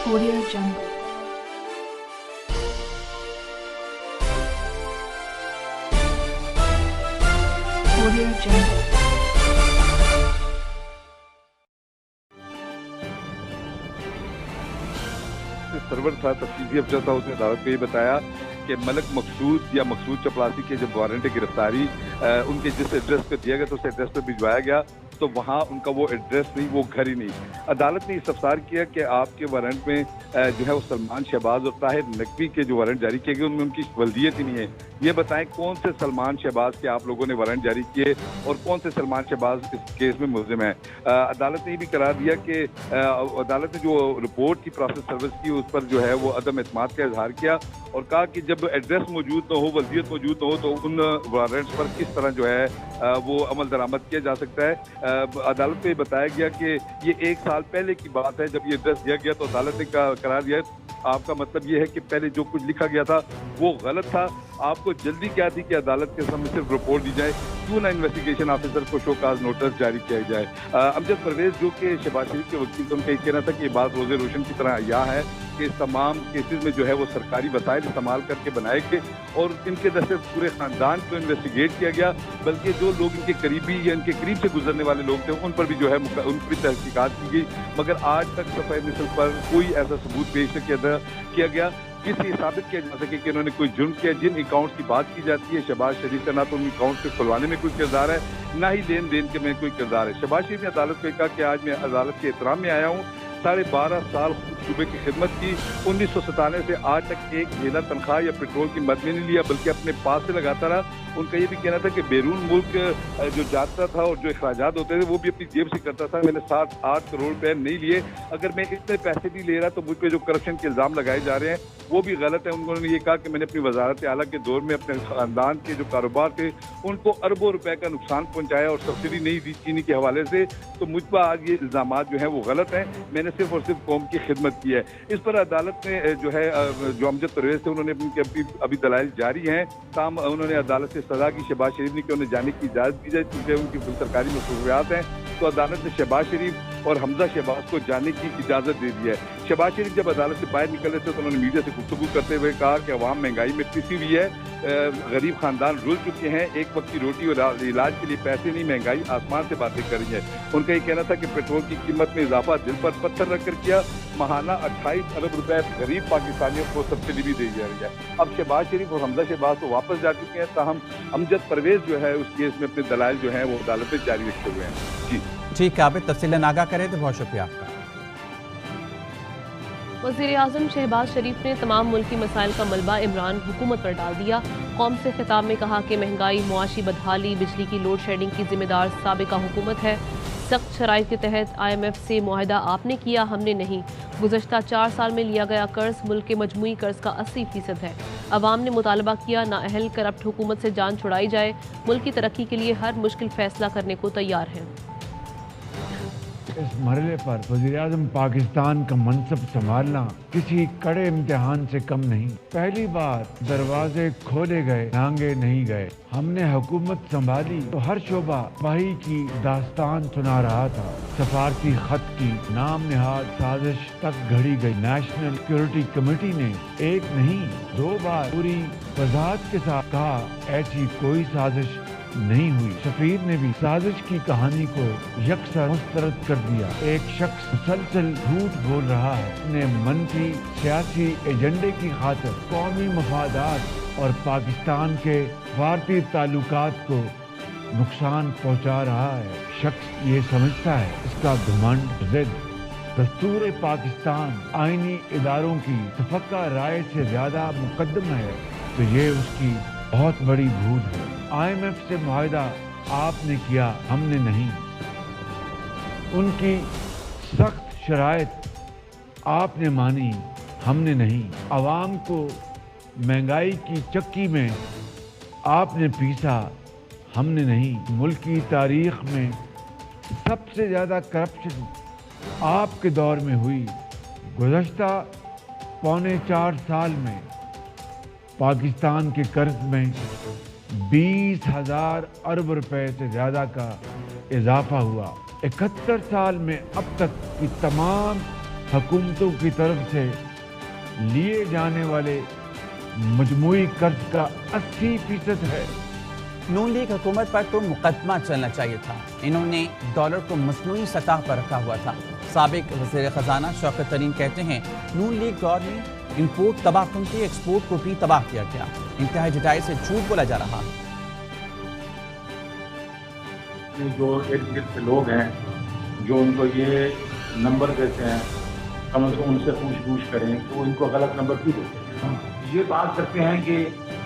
Audio Jungle. Audio Jungle. Server था, तफ्तीशी अफसर था, उसने अदालत को ये बताया कि मलक मकसूद या मकसूद चपरासी के जब वारंट गिरफ्तारी उनके जिस एड्रेस पे दिया गया तो उस एड्रेस पे भिजवाया गया तो वहाँ उनका वो एड्रेस नहीं, वो घर ही नहीं। अदालत ने इस्तफसार किया कि आपके वारंट में जो है वो सलमान शहबाज और ताहिर नकवी के जो वारंट जारी किए गए उनमें उनकी वल्दियत ही नहीं है। ये बताएं कौन से सलमान शहबाज के आप लोगों ने वारंट जारी किए और कौन से सलमान शहबाज इस केस में मुलजिम है। अदालत ने ये भी करार दिया कि अदालत ने जो रिपोर्ट की प्रोसेस सर्विस की उस पर जो है वो अदम एतमाद का इजहार किया और कहा कि जब एड्रेस मौजूद न हो, वल्दियत मौजूद न हो तो उन वारंट्स पर किस तरह जो है वो अमल दरामद किया जा सकता है। अदालत को ये बताया गया कि ये 1 साल पहले की बात है जब ये एड्रेस दिया गया तो अदालत ने करार दिया आपका मतलब ये है कि पहले जो कुछ लिखा गया था वो गलत था। आपको जल्दी क्या थी कि अदालत के सामने सिर्फ रिपोर्ट दी जाए, क्यों ना इन्वेस्टिगेशन ऑफिसर को शोकाज नोटिस जारी किया जाए। अमजद परवेज जो कि शहबाज शरीफ के वकील थे, उनका ये कहना था कि ये बात रोज़े रोशन की तरह अय्या है कि इस तमाम केसेस में जो है वो सरकारी वसाइल इस्तेमाल करके बनाए गए और इनके दर से पूरे ख़ानदान को इन्वेस्टिगेट किया गया, बल्कि जो लोग इनके करीबी या इनके करीब से गुजरने वाले लोग थे उन पर भी जो है उन पर भी तहकीकात की गई, मगर आज तक सफाई मिसल पर कोई ऐसा सबूत पेश नहीं किया गया किसी साबित किया जा सके कि इन्होंने कोई जुर्म किया। जिन अकाउंट्स की बात की जाती है शहबाज शरीफ का ना तो उन अकाउंट्स को खुलवाने में कोई किरदार है, ना ही लेन देन के में कोई किरदार है। शहबाज शरीफ ने अदालत को कहा कि आज मैं अदालत के एहतराम में आया हूँ, 12.5 साल सूबे की खिदमत की, 1997 से आज तक एक महीना तनख्वाह या पेट्रोल की मद में नहीं लिया बल्कि अपने पास से लगाता रहा। उनका ये भी कहना था कि बैरून मुल्क जो जाता था और जो अखराजात होते थे वो भी अपनी जेब से करता था। मैंने 7-8 करोड़ रुपए नहीं लिए, अगर मैं इतने पैसे भी ले रहा तो मुझ पर जो करप्शन के इल्ज़ाम लगाए जा रहे हैं वो भी गलत है। उन्होंने ये कहा कि मैंने अपनी वजारत आला के दौर में अपने खानदान के जो कारोबार थे उनको अरबों रुपए का नुकसान पहुंचाया और सब्सिडी नहीं दी चीनी के हवाले से, तो मुझ पर आज ये इल्ज़ाम जो हैं वो गलत हैं। मैंने सिर्फ और सिर्फ कौम की खिदमत की है। इस पर अदालत ने जो है जो अमजद परवेज थे उन्होंने अभी दलाइल जारी हैं, ताम उन्होंने अदालत से सजा की शहबाज शरीफ ने कि उन्हें जाने की इजाज़त दी जाए क्योंकि उनकी सरकारी मसरूफियात हैं। तो अदालत ने शहबाज शरीफ और हमजा शहबाज को जाने की इजाज़त दे दी है। शहबाज शरीफ जब अदालत से बाहर निकले थे तो उन्होंने मीडिया से गुफ्तगू करते हुए कहा कि अवाम महंगाई में पिसी हुई है, गरीब खानदान रुल चुके हैं, एक वक्त की रोटी और इलाज के लिए पैसे नहीं, महंगाई आसमान से बातें कर रही है। उनका ये कहना था कि पेट्रोल की कीमत में इजाफा दिल पर पत्थर रखकर किया, महाना 28 अरब रुपए गरीब पाकिस्तानियों को सब्सिडी भी दी जा रही है। अब शहबाज शरीफ और हमजा शहबाज तो वापस जा चुके हैं, ताहम अमजद परवेज जो है उस केस में अपने दलाइल जो है वो अदालत में जारी रखे हुए हैं। जी काबिल तफसीलन आगाह करें तो बहुत शुक्रिया आपका। वज़ीर-ए-आज़म शहबाज शरीफ ने तमाम मुल्की मसाइल का मलबा इमरान हुकूमत पर डाल दिया। कौम से खिताब में कहा कि महंगाई, मुआशी बदहाली, बिजली की लोड शेडिंग की जिम्मेदार साबिका हुकूमत है। सख्त शराइत के तहत IMF से मुआहदा आपने किया, हमने नहीं। गुज़श्ता 4 साल में लिया गया कर्ज मुल्क के मजमूई कर्ज का 80% है। अवाम ने मुतालबा किया नाअहल करप्ट हुकूमत से जान छुड़ाई जाए, मुल्क की तरक्की के लिए हर मुश्किल फैसला करने को तैयार हैं। इस मरहले पर वज़ीर-ए-आज़म पाकिस्तान का मनसब संभालना किसी कड़े इम्तिहान से कम नहीं। पहली बार दरवाजे खोले गए, टांगे नहीं गए। हमने हुकूमत संभाली तो हर शोबा वही की दास्तान सुना रहा था। सफारती खत की नाम निहाद साजिश तक घड़ी गई। नेशनल सिक्योरिटी कमेटी ने एक नहीं 2 बार पूरी वजाहत के साथ कहा ऐसी कोई साजिश नहीं हुई। सफीर ने भी साजिश की कहानी को यकसर मुस्तरद कर दिया। एक शख्स मुसलसल झूठ बोल रहा है, अपने मनफी सियासी एजेंडे की खातिर कौमी मफादात और पाकिस्तान के भारतीय ताल्लुकात को नुकसान पहुंचा रहा है। शख्स ये समझता है इसका घमंड, जिद, दस्तूर पाकिस्तान, आईनी इदारों की तफक्का राय से ज्यादा मुकद्दम है तो ये उसकी बहुत बड़ी भूल है। IMF से मुआहदा आपने किया, हमने नहीं। उनकी सख्त शराइत आपने मानी, हमने नहीं। आवाम को महंगाई की चक्की में आपने पीसा, हमने नहीं। मुल्क की तारीख में सबसे ज़्यादा करप्शन आपके दौर में हुई। गुज़श्ता 3.25 साल में पाकिस्तान के कर्ज में 20,000 अरब रुपए से ज़्यादा का इजाफा हुआ। 71 साल में अब तक की तमाम हुकूमतों की तरफ से लिए जाने वाले मजमूई कर्ज का 80% है। नून लीग हुकूमत पर तो मुकदमा चलना चाहिए था। इन्होंने डॉलर को मसनूई सतह पर रखा हुआ था। साबिक वज़ीर ख़जाना शौकत तरीन कहते हैं नून लीग दौर में इंपोर्ट तबाहकुन की एक्सपोर्ट को भी तबाह किया गया। इंतहाई जुटाई से झूठ बोला जा रहा है। जो इर्द गिर्द के लोग हैं जो उनको ये नंबर देते हैं, कम से कम उनसे पूछ करें तो इनको गलत नंबर क्यों देते हैं। हम ये बात करते हैं कि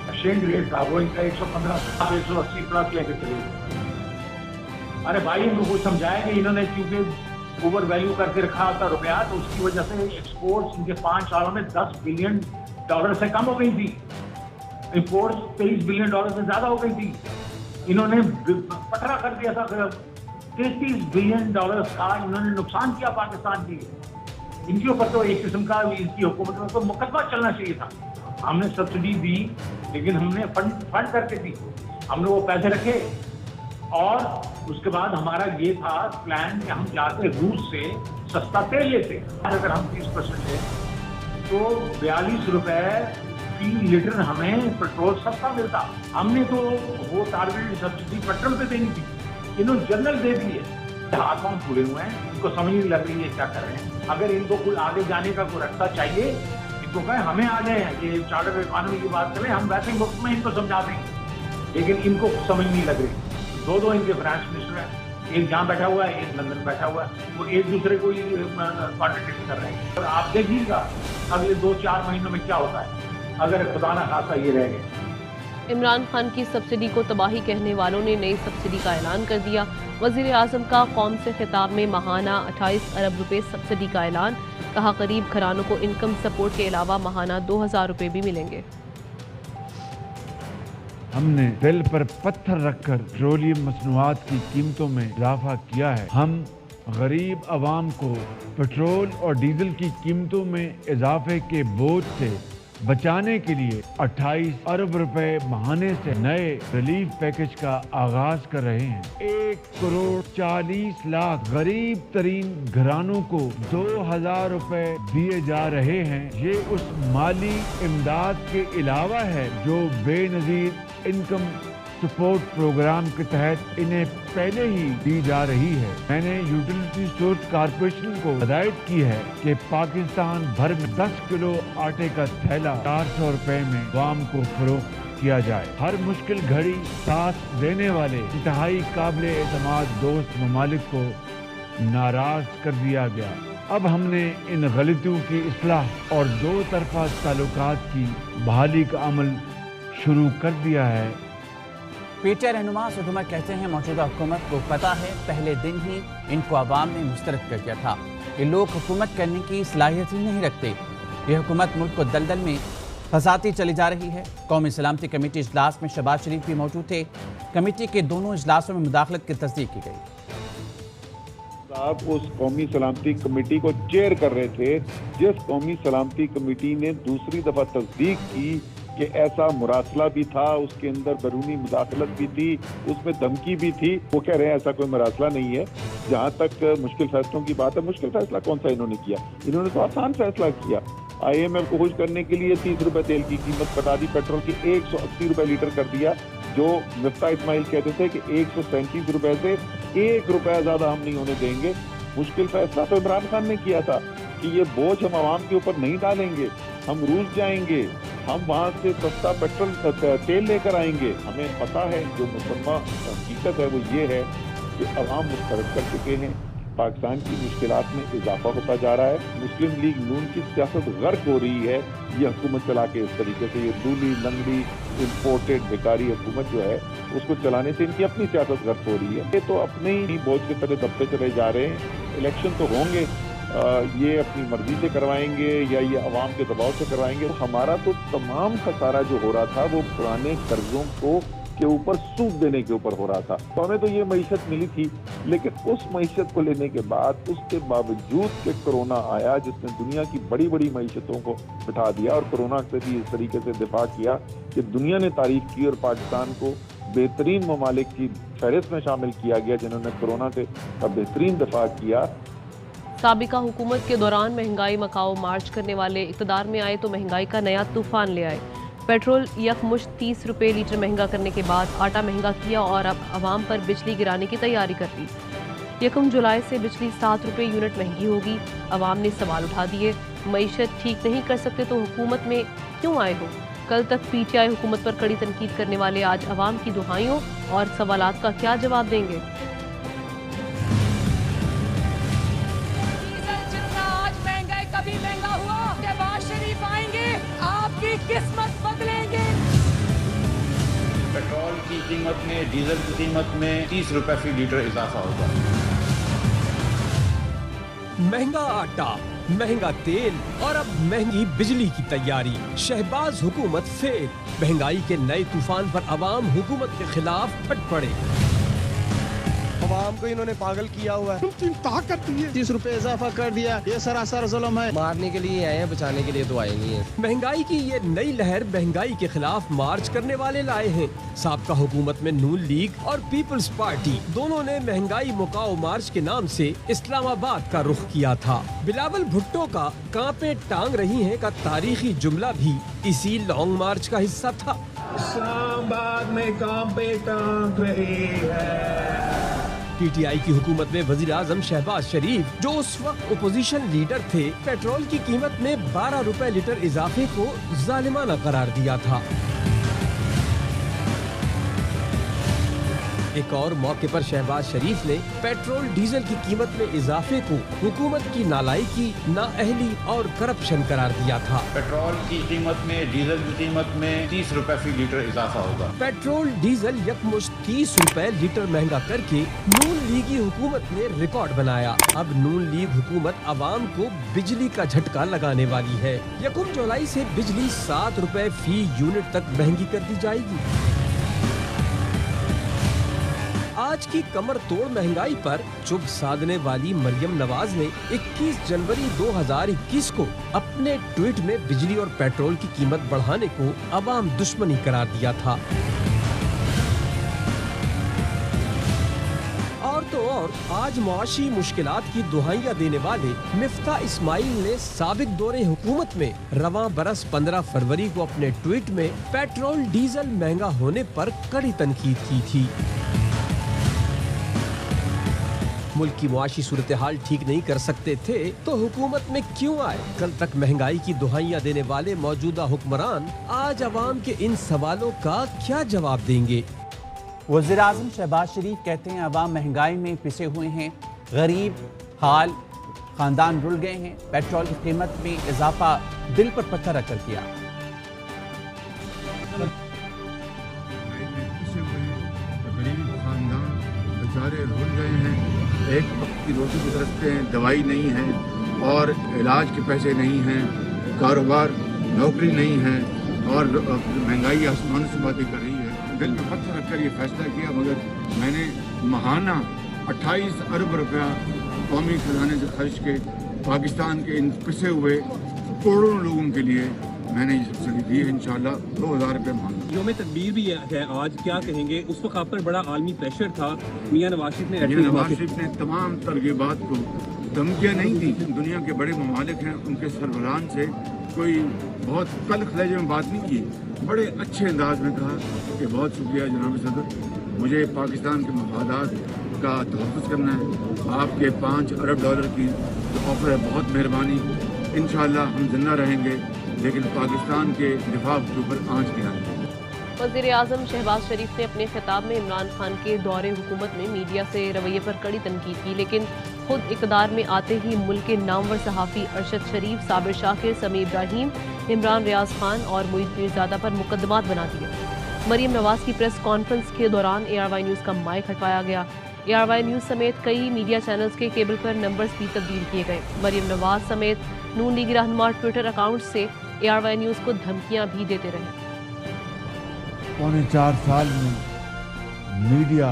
एक्सचेंज रेट था वो इनका 115 था, 180 प्लस लेके चले। अरे भाई इनको कुछ समझाया कि इन्होंने क्योंकि ओवर वैल्यू करके रखा था रुपया, तो उसकी वजह से एक्सपोर्ट्स इनके 5 सालों में $10 बिलियन से कम हो गई थी, इंपोर्ट्स $23 बिलियन से ज्यादा हो गई थी। इन्होंने पटरा कर दिया था, $33 बिलियन का इन्होंने नुकसान किया पाकिस्तान के। इनके ऊपर तो एक किस्म का इसकी हुकूमत में तो मुकदमा चलना चाहिए था। हमने सब्सिडी दी लेकिन हमने फंड करके दी, हमने वो पैसे रखे और उसके बाद हमारा ये था प्लान कि हम जाके रूस से सस्ता तेल लेते। अगर हम 30% है तो 42 रुपए फी लीटर हमें पेट्रोल सस्ता मिलता। हमने तो वो टारगेटेड सब्सिडी पेट्रोल पे देनी थी, इन्होंने जनरल दे दिए। हाथ पांव फूले हुए हैं, इनको समझ नहीं लग रही है क्या कर रहे हैं। अगर इनको कोई आगे जाने का कोई रास्ता चाहिए, इनको कहें हमें आ जाए, ये चार्टर इकोनॉमी की बात करें, हम वैसे वक्त में इनको समझा देंगे, लेकिन इनको समझ नहीं लग रही। दो इनके फाइनेंस मिनिस्टर हैं, एक जहाँ बैठा हुआ है, एक लंदन बैठा हुआ है, वो एक दूसरे को कॉन्ट्रडिक्ट कर रहे हैं। और आप देखिएगा अगले 2-4 महीनों में क्या होता है अगर खुदा ना खासा ये रह गए। इमरान खान की सब्सिडी को तबाही कहने वालों ने नई सब्सिडी का ऐलान कर दिया। वज़ीर आज़म का कौम से खिताब में माहाना 28 अरब रुपए सब्सिडी का ऐलान। कहा गरीब घरानों को इनकम सपोर्ट के अलावा माहाना 2000 रुपए भी मिलेंगे। हमने दिल पर पत्थर रखकर पेट्रोलियम मसनूआत की कीमतों में इजाफा किया है। हम गरीब आवाम को पेट्रोल और डीजल की कीमतों में इजाफे के बोझ से बचाने के लिए 28 अरब रुपए माहाने से नए रिलीफ पैकेज का आगाज कर रहे हैं। 1 करोड़ 40 लाख गरीब तरीन घरानों को 2000 रुपए दिए जा रहे हैं। ये उस माली इमदाद के अलावा है जो बेनजीर इनकम सपोर्ट प्रोग्राम के तहत इन्हें पहले ही दी जा रही है। मैंने यूटिलिटी स्टोर्स कॉर्पोरेशन को हिदायत की है कि पाकिस्तान भर में 10 किलो आटे का थैला 400 रुपए में आवाम को फरोख्त किया जाए। हर मुश्किल घड़ी साथ देने वाले इंतहाई काबिल एतमाद दोस्त ममालिक को नाराज कर दिया गया। अब हमने इन गलतियों की इस्लाह और दो तरफा ताल्लुकात की बहाली का अमल शुरू कर दिया है। पीटीआई रहनुमा सैयद उमर कहते हैं मौजूदा हुकूमत को पता है पहले दिन ही इनको आवाम ने मुस्तरद कर दिया था। ये लोग हुकूमत करने की सलाहियत ही नहीं रखते। ये हुकूमत मुल्क को दलदल में फंसाती चली जा रही है। कौमी सलामती कमेटी इजलास में शहबाज शरीफ भी मौजूद थे। कमेटी के दोनों इजलासों में मुदाखलत की तस्दीक की गई। आप उस कौमी सलामती कमेटी को चेयर कर रहे थे जिस कौमी सलामती कमेटी ने दूसरी दफा तस्दीक की कि ऐसा मुरासला भी था, उसके अंदर बैरूनी मुदाखलत भी थी, उसमें धमकी भी थी। वो कह रहे हैं ऐसा कोई मुरासला नहीं है। जहाँ तक मुश्किल फैसलों की बात है, मुश्किल फैसला कौन सा इन्होंने किया? इन्होंने तो आसान फैसला किया। IMF को खुश करने के लिए 30 रुपए तेल की कीमत बढ़ा दी, पेट्रोल की 180 रुपए लीटर कर दिया। जो मिफ्ता इस्माइल कहते थे कि 137 रुपए से 1 रुपया ज्यादा हम नहीं होने देंगे। मुश्किल फैसला तो इमरान खान ने किया था कि ये बोझ हम आवाम के ऊपर नहीं डालेंगे, हम रूस जाएंगे, हम वहाँ से सस्ता पेट्रोल तेल लेकर आएंगे। हमें पता है जो मुसम्मा हकीकत है वो ये है कि अवाम मुस्तरद कर चुके हैं। पाकिस्तान की मुश्किलात में इजाफा होता जा रहा है। मुस्लिम लीग नून की सियासत गर्क हो रही है। ये हुकूमत चला के इस तरीके से ये दूली लंगड़ी इम्पोर्टेड बेकारी हुकूमत जो है उसको चलाने से इनकी अपनी सियासत गर्क हो रही है। ये तो अपने ही बोझ के तरह दबते चले जा रहे हैं। इलेक्शन तो होंगे, ये अपनी मर्जी से करवाएंगे या ये अवाम के दबाव से करवाएंगे। हमारा तो तमाम खसारा जो हो रहा था वो पुराने कर्जों को के ऊपर सूद देने के ऊपर हो रहा था। तो हमें तो ये मईशत मिली थी, लेकिन उस मईशत को लेने के बाद उसके बावजूद कि कोरोना आया जिसने दुनिया की बड़ी बड़ी मईशतों को बिठा दिया और कोरोना से भी इस तरीके से दिफा किया कि दुनिया ने तारीफ की और पाकिस्तान को बेहतरीन ममालिक की फहरिस्त में शामिल किया गया जिन्होंने कोरोना से बेहतरीन दिफा किया। साबिका हुकूमत के दौरान महंगाई मकाओ मार्च करने वाले इक़्तिदार में आए तो महंगाई का नया तूफान ले आए। पेट्रोल यकमुश्त 30 रुपये लीटर महंगा करने के बाद आटा महंगा किया और अब आवाम पर बिजली गिराने की तैयारी कर ली। 1 जुलाई से बिजली 7 रुपये यूनिट महंगी होगी। आवाम ने सवाल उठा दिए, मईशत ठीक नहीं कर सकते तो हुकूमत में क्यों आए हो? कल तक पीटीआई हुकूमत पर कड़ी तनकीद करने वाले आज आवाम की दुहाइयों और सवालात का क्या जवाब देंगे? कभी महंगा हुआ, शहबाज शरीफ आएंगे, आपकी किस्मत बदलेंगे। पेट्रोल की कीमत में, डीजल की कीमत में 30 रुपए फी लीटर इजाफा होगा। महंगा आटा, महंगा तेल और अब महंगी बिजली की तैयारी। शहबाज हुकूमत फेल। महंगाई के नए तूफान पर अवाम हुकूमत के खिलाफ फट पड़े। अवाम को इन्होंने पागल किया हुआ है। 30 रुपए इजाफा कर दिया, ये सरासर जुल्म है। मारने के लिए आए हैं, बचाने के लिए तो आए नहीं है। महंगाई की ये नई लहर महंगाई के खिलाफ मार्च करने वाले लाए हैं। साबका हुकूमत में नून लीग और पीपल्स पार्टी दोनों ने महंगाई मुकाओ मार्च के नाम से इस्लामाबाद का रुख किया था। बिलावल भुट्टो का कांपे टांग रही हैं का तारीखी जुमला भी इसी लॉन्ग मार्च का हिस्सा था। इस्लामाबाद में कांपे टांग रही है। पीटीआई की हुकूमत में वजीर आजम शहबाज शरीफ, जो उस वक्त ओपोजिशन लीडर थे, पेट्रोल की कीमत में 12 रुपए लीटर इजाफे को जालिमाना करार दिया था। एक और मौके पर शहबाज शरीफ ने पेट्रोल डीजल की कीमत में इजाफे को हुकूमत की नालायकी, नाअहली और करप्शन करार दिया था। पेट्रोल की कीमत में, डीजल की कीमत में 30 रुपए फी लीटर इजाफा होगा। पेट्रोल डीजल यकमुश्त 30 रुपए लीटर महंगा करके नून लीगी हुकूमत ने रिकॉर्ड बनाया। अब नून लीग हुकूमत आवाम को बिजली का झटका लगाने वाली है। 1 जुलाई से बिजली 7 रुपए फी यूनिट तक महंगी कर दी जाएगी। आज की कमर तोड़ महंगाई पर चुप साधने वाली मरियम नवाज ने 21 जनवरी 2021 को अपने ट्वीट में बिजली और पेट्रोल की कीमत बढ़ाने को अवाम दुश्मनी करार दिया था। और तो और आज मुआशी मुश्किलात की दुहाइयां देने वाले मिफ्ता इस्माइल ने साबिक दौरे हुकूमत में रवां बरस 15 फरवरी को अपने ट्वीट में पेट्रोल डीजल महंगा होने पर कड़ी तनकीद की थी। मुल्क की मुआशी सूरत हाल ठीक नहीं कर सकते थे तो हुकूमत में क्यों आए? कल तक महंगाई की दुहाइयां देने वाले मौजूदा हुक्मरान आज अवाम के इन सवालों का क्या जवाब देंगे? वज़ीर आज़म शहबाज शरीफ कहते हैं अवाम महंगाई में पिसे हुए हैं, गरीब हाल खानदान रुल गए हैं। पेट्रोल की कीमत में इजाफा दिल पर पत्थर रखकर किया। गरीब खानदान बेचारे रुल गए हैं, एक वक्त की रोटी की तरफते हैं, दवाई नहीं है और इलाज के पैसे नहीं हैं, कारोबार नौकरी नहीं है और महंगाई आसमान से बातें कर रही है। दिल में पत्थर रखकर ये फैसला किया, मगर मैंने महाना 28 अरब रुपया कौमी खजाने से खर्च के पाकिस्तान के इन पिसे हुए करोड़ों लोगों के लिए मैंने ये सब्सिडी दी है। इंशाल्लाह 2000 रुपये मांगा। योम तकबीर भी है आज, क्या कहेंगे? उस वक्त आप पर बड़ा आलमी प्रेशर था। मियां नवाज शरीफ ने तमाम तरगीबात को धमकियाँ नहीं दी। दुनिया के बड़े ममालिक हैं, उनके सरबराहान से कोई बहुत तल्ख लहजे में बात नहीं की, बड़े अच्छे अंदाज में कहा कि बहुत शुक्रिया जनाब सदर, मुझे पाकिस्तान के मफादात का तहफ़्फ़ुज़ करना है। आपके 5 अरब डॉलर की जो ऑफ़र है, बहुत मेहरबानी। इंशाअल्लाह हम जिंदा रहेंगे, लेकिन पाकिस्तान के दिफा के ऊपर आँच गिराएंगे। वज़ीर आज़म शहबाज शरीफ ने अपने खिताब में इमरान खान के दौरे हुकूमत में मीडिया से रवैये पर कड़ी तनकीद की, लेकिन खुद इक़्तिदार में आते ही मुल्क के नामवर सहाफ़ी अरशद शरीफ, साबिर शाकिर, समी इब्राहिम, इमरान रियाज खान और मुईद मीरज़ादा पर मुकदमात बना दिए। मरियम नवाज की प्रेस कॉन्फ्रेंस के दौरान ARY न्यूज़ का माइक हटवाया गया। ARY न्यूज़ समेत कई मीडिया चैनल्स के केबल पर नंबर्स भी तब्दील किए गए। मरियम नवाज समेत नून लीगी रहनुमा ट्विटर अकाउंट से ARY न्यूज़ को धमकियां भी देते रहे। पौने 4 साल में मीडिया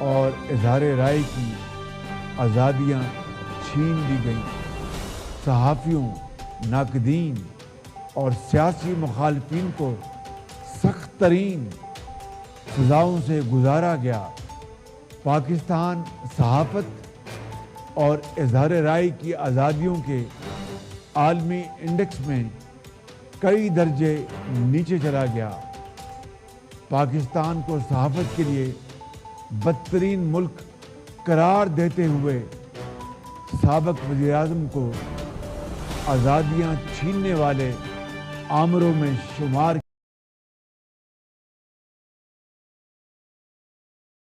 और इज़हार राय की आज़ादियाँ छीन ली गई। सहाफ़ियों, नाक़दीन और सियासी मुखालफिन को सख्त तरीन सज़ाओं से गुजारा गया। पाकिस्तान सहाफ़त اور اظہار رائے کی آزادیوں کے عالمی انڈیکس میں کئی درجے نیچے چلا گیا۔ پاکستان کو صحافت کے لیے بدترین ملک قرار دیتے ہوئے سابق وزیر اعظم کو آزادیاں چھیننے والے آمروں میں شمار